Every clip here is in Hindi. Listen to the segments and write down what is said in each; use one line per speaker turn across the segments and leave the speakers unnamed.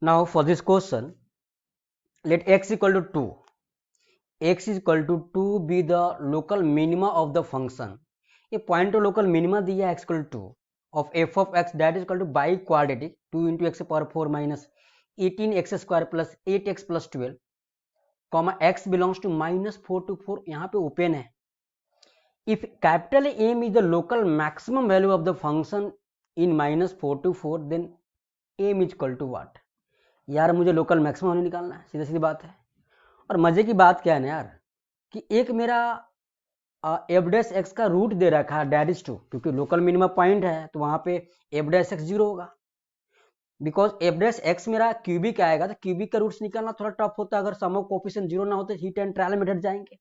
Now for this question, let x equal to 2. X is equal to 2 be the local minima of the function. ये point of local minima दिया x equal to 2 of f of x that is equal to by quadratic 2 into x power 4 minus 18x square plus 8x plus 12 comma x belongs to minus 4 to 4. यहाँ पे open है. If capital M is the local maximum value of the function in minus 4 to 4 then M is equal to what? यार मुझे लोकल मैक्सिमम वैल्यू निकालना है, सीधी सीधी बात है. और मजे की बात क्या है ना यार कि एक मेरा एफ डैश एक्स का रूट दे रखा है डेट इज 2, क्योंकि लोकल मिनिमम पॉइंट है तो वहां पे एफ डैश एक्स 0 होगा. बिकॉज एफ डैश एक्स मेरा क्यूबिक आएगा तो क्यूबिक का रूट्स निकालना थोड़ा टफ होता है. अगर सम ऑफ कोफिशिएंट 0 ना हो तो हीट एंड ट्रायल में हट जाएंगे.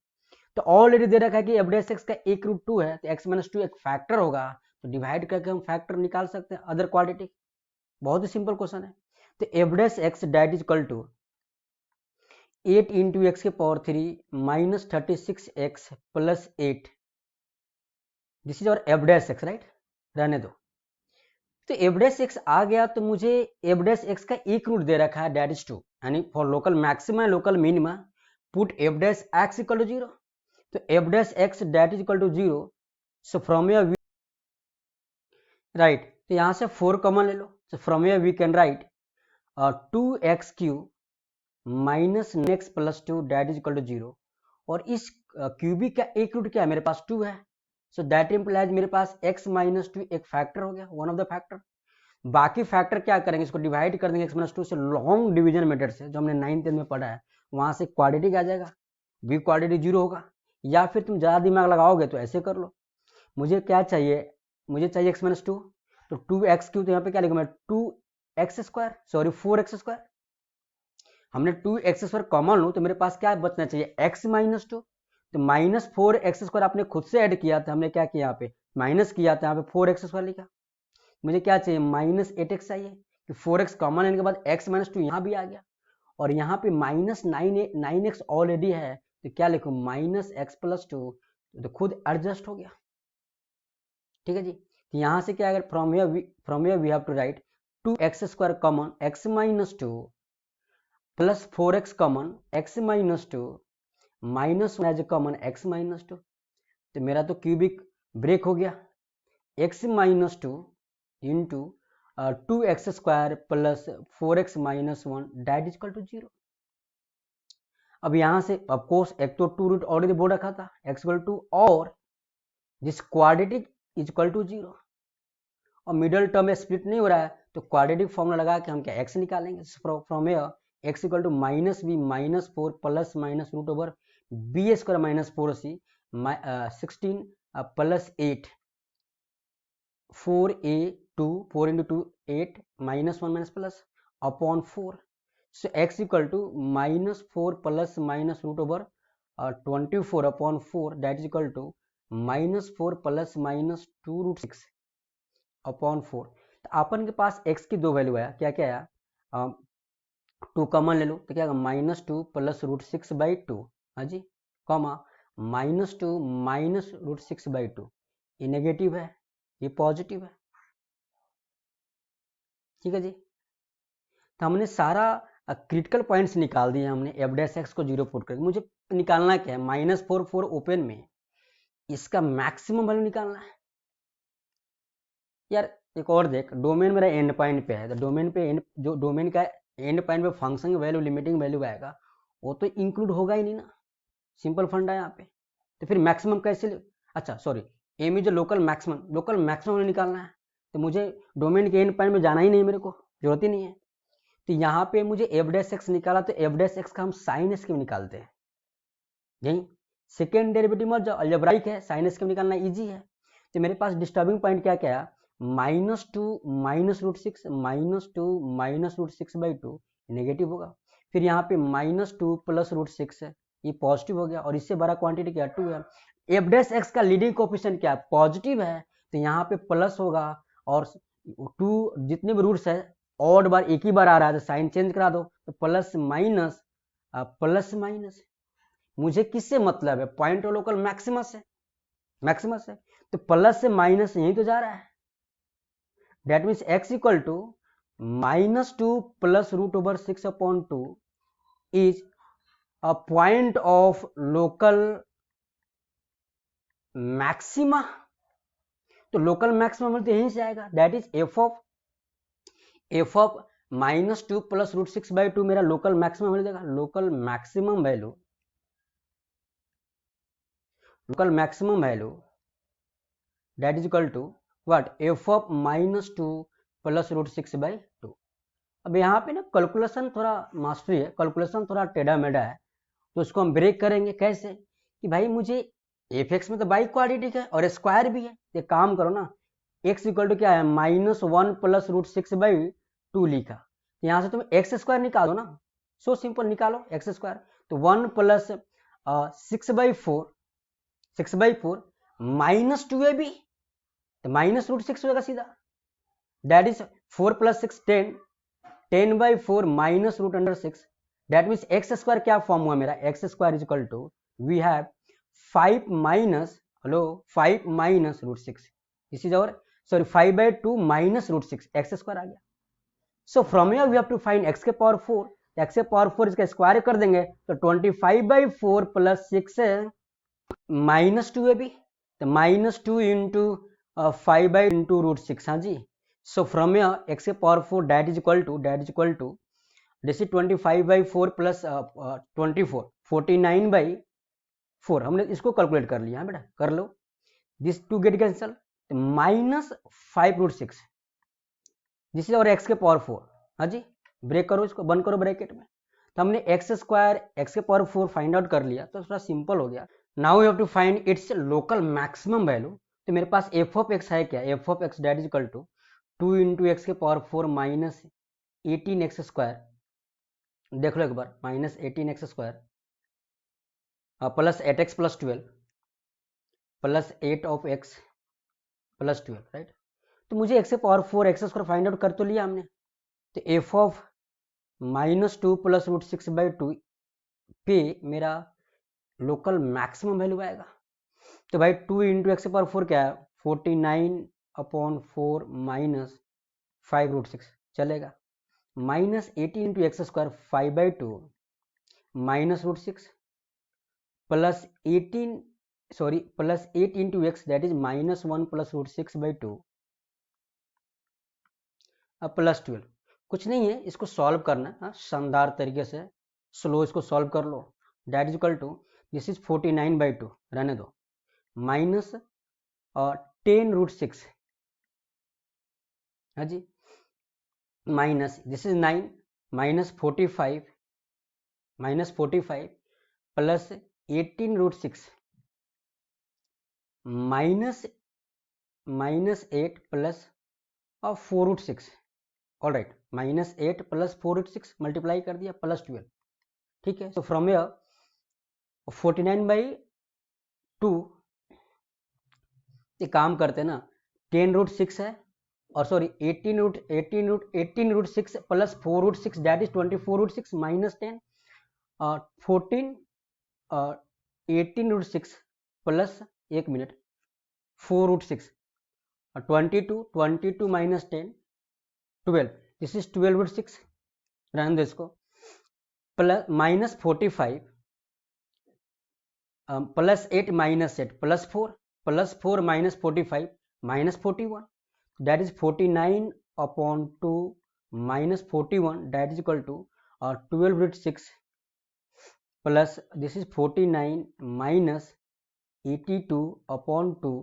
तो ऑलरेडी दे रखा है कि एफ डैश एक्स का एक रूट 2 है तो एक्स माइनस 2 एक फैक्टर होगा, तो डिवाइड करके हम फैक्टर निकाल सकते हैं अदर क्वाड्रेटिक. बहुत ही सिंपल क्वेश्चन है. तो F dash X that is equal to 8 into x के power 3 minus 36x plus 8. This is और एफ डैश एक्स, राइट. रहने दो. तो एफ डैश एक्स आ गया तो मुझे एफ डैश एक्स का एक रूट दे रखा है डेट इज 2, यानी for local maxima local minima put F dash X equal to 0. तो F dash X that is equal to 0. So from your write, तो यहाँ से 4 कॉमन ले लो. So from your we can write 2x cube minus X plus 2 that is equal to 0. और इस क्यूबिक का एक रूट क्या है, मेरे पास 2 है. सो दैट इम्प्लाइज मेरे पास x माइनस 2 एक फैक्टर हो गया, वन ऑफ द फैक्टर. बाकी फैक्टर क्या करेंगे, इसको डिवाइड कर देंगे x माइनस 2 से लॉन्ग डिवीजन मेथड से, जो हमने 9th में पढ़ा है. वहां से क्वाड्रेटिक आ जाएगा, बी क्वाड्रेटिक 0 होगा. या फिर तुम ज़्यादा दिमाग लगाओगे तो ऐसे कर लो. मुझे क्या चाहिए, मुझे चाहिए x माइनस 2, तो 2x क्यूब, तो यहाँ पे क्या लिखूँ मैं 2x square, sorry 4x square. हमने 2x स्क्वायर कॉमन लो तो मेरे पास क्या बचना चाहिए x माइनस 2. तो माइनस 4x स्क्वायर आपने खुद से ऐड किया था, हमने क्या किया यहाँ पे माइनस किया था, यहाँ पे 4x स्क्वायर लिखा. मुझे क्या चाहिए माइनस 8x चाहिए, कि 4x कॉमन लेने के बाद x माइनस 2 यहाँ भी आ गया. और यहाँ पे माइनस 9x ऑलरेडी है, तो क्या लिखो माइनस एक्स प्लस 2, तो खुद एडजस्ट हो गया. ठीक है जी. तो यहाँ से क्या अगर from here we have to write 2x square common x minus 2 plus 4x common x minus 2 minus as a common x minus 2. तो मेरा तो क्यूबिक ब्रेक हो गया. x minus 2 into 2x square plus 4x minus 1 that is equal to 0. अब यहाँ से ऑफकोर्स एक तो 2 रूट ऑलरेडी बोल रखा था x इक्वल टू, और this quadratic is equal to 0. और मिडल टर्म में स्प्लिट नहीं हो रहा है तो क्वाड्रेटिक फॉर्मूला लगा के हम क्या x निकालेंगे. From here x equal to minus B minus 4 plus minus root over B square minus 4c 16 प्लस 8 4a2 4 into 2 8 minus 1 minus plus upon 4. So x equal to minus 4 plus minus root over 24 upon 4 that is equal to minus 4 plus minus 2 root 6 upon 4. तो अपन के पास x की दो वैल्यू आया, क्या क्या आया, 2 कॉमन ले लो तो क्या माइनस 2 प्लस रूट 6 बाई 2, हाँ जी, comma minus 2 minus root 6 by 2. ये नेगेटिव है, ये पॉजिटिव है. ठीक है जी. तो हमने सारा क्रिटिकल पॉइंट्स निकाल दिए हमने एफ डैश एक्स को 0 पुट करके. मुझे निकालना क्या है माइनस 4 4 ओपन में इसका मैक्सिमम वैल्यू निकालना है. यार एक और देख, डोमेन मेरा एंड पॉइंट पे है, तो डोमेन पे जो डोमेन का एंड पॉइंट पे फंक्शन की वैल्यू लिमिटिंग वैल्यू आएगा वो तो इंक्लूड होगा ही नहीं ना. सिंपल फंडा है यहाँ पे. तो फिर मैक्सिमम कैसे अच्छा sorry M is local maximum निकालना है. तो मुझे डोमेन के एंड पॉइंट में जाना ही नहीं, मेरे को जरूरत ही नहीं है. तो यहाँ पे मुझे एफ डैश एक्स निकाला तो एफ डैश एक्स का हम साइन एस क्यों निकालते हैं. यही सेकेंड डेरिवेटिव मत जाओ, अलजेब्राइक है, साइन एस क्यों निकालना इजी है. तो मेरे पास डिस्टर्बिंग पॉइंट क्या क्या है, minus 2 minus root 6 minus 2 minus root 6 by 2 negative होगा. फिर यहाँ पे माइनस 2 प्लस रूट 6 है, ये पॉजिटिव हो गया. और इससे बड़ा क्वांटिटी क्या 2 है. एफ डैश एक्स का लीडिंग कोफिशिएंट क्या पॉजिटिव है, तो यहाँ पे प्लस होगा. और 2 जितने भी रूट्स है ऑड बार एक ही बार आ रहा है तो साइन चेंज करा दो, तो प्लस माइनस प्लस माइनस. मुझे किससे मतलब है, पॉइंट ऑफ लोकल मैक्सिमस है. तो प्लस से माइनस यही तो जा रहा है. That means x equal to -2 plus √/6/2 is a point of local maxima. तो लोकल मैक्सिमम तो यहीं से आएगा, that is f of -2 plus √6/2 मेरा लोकल मैक्सिमम वैल्यू देगा। Local maximum value that is equal to what, f of -2 plus √6/2। अब यहाँ पे ना कैलकुलेशन थोड़ा मास्टरी है, कैलकुलेशन थोड़ा टेढ़ा मेढ़ा है, तो उसको हम ब्रेक करेंगे। कैसे कि भाई मुझे एफ एक्स में तो बाई क्वाड्रेटिक है और स्क्वायर भी है, एक काम करो ना, एक्स इक्वल टू क्या है, -1 प्लस √6/2 लिखा, यहाँ से तुम एक्स स्क्वायर निकालो ना, सो सिंपल, निकालो एक्स स्क्वायर। तो 1 प्लस 6/4 -2 है भी, तो -√6 होगा सीधा, that is 4 + 6 10/4 -√6, that means X square क्या फॉर्म हुआ मेरा, X square is equal to we have 5 minus √6, this is our, sorry 5/2 -√6, X square आ गया। So from here we have to find X के पावर 4, एक्स के पावर 4 इसका स्क्वायर कर देंगे तो 25/4 + 6 -2 है भी, तो -2 इंटू 5/2 √6, हाँ जी। सो फ्रॉम हियर एक्स के power 4 that is equal to this is 25/4 plus 24 49/4, हमने इसको कैलकुलेट कर लिया बेटा, कर लो, this 2 get cancel, -5 √6, this is और एक्स के पावर 4, हाँ जी। ब्रेक करो इसको, बंद करो ब्रैकेट में, तो हमने एक्स स्क्वायर एक्स के पावर 4 फाइंड आउट कर लिया, तो थोड़ा सिंपल हो गया। Now we have to find its local maximum value. तो मेरे पास एफ ऑफ एक्स है क्या, f of x that is equal to 2 into x के पावर 4 -18x², देख लो एक बार, -18x² plus 8x + 12 plus 8 of x + 12, right. तो मुझे एक्स के पावर 4 x² फाइंड आउट कर तो लिया हमने, तो एफ ऑफ -2 प्लस √6/2 पे मेरा लोकल मैक्सिमम वैल्यू आएगा। तो भाई 2 इंटू एक्स के पावर 4 क्या है, 49/4 -5 √6 चलेगा, -18 into x² 5/2 -√6 plus 8 into x that is -1 plus √6/2 plus 12, कुछ नहीं है, इसको सॉल्व करना है शानदार तरीके से, स्लो इसको सॉल्व कर लो, that is equal to this is 49/2 रहने दो, माइनस 10 √6, हाँ जी, minus this is 9 -45 plus 18 √6 -8 plus 4 √6, all right, -8 plus 4 √6 multiply कर दिया प्लस 12, ठीक है। सो फ्रॉम हियर 49/2, ये काम करते ना, 10 √6 है, और sorry 18 √6 plus 4 √6 that is 24 √6 minus 10 14 18 √6 plus 1 minute 4 √6 22 minus 10 12, this is 12 √6, रहने दो इसको, plus -45 plus 8 minus 8 plus 4 minus 45 minus 41, that is 49/2 minus 41, that is equal to 12 √6 plus this is 49 minus 82/2,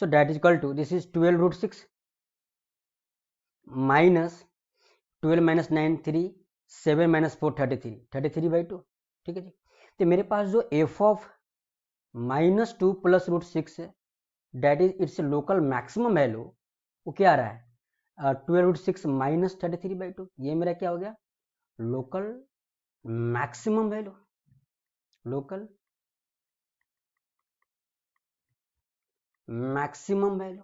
so that is equal to this is 12 √6 minus 12 minus 9 3 7 minus 4 33/2, ठीक है जी। तो मेरे पास जो f of -2 plus √6 that is its local maximum value, वो क्या आ रहा है, 12 √6 माइनस 33/2, ये मेरा क्या हो गया, local maximum value, local maximum value.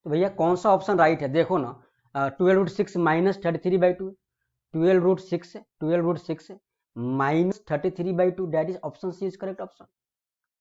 तो भैया कौन सा ऑप्शन राइट है, देखो ना, 12 √6 minus 33/2, 12 √6 minus 33/2, that is option C is correct option.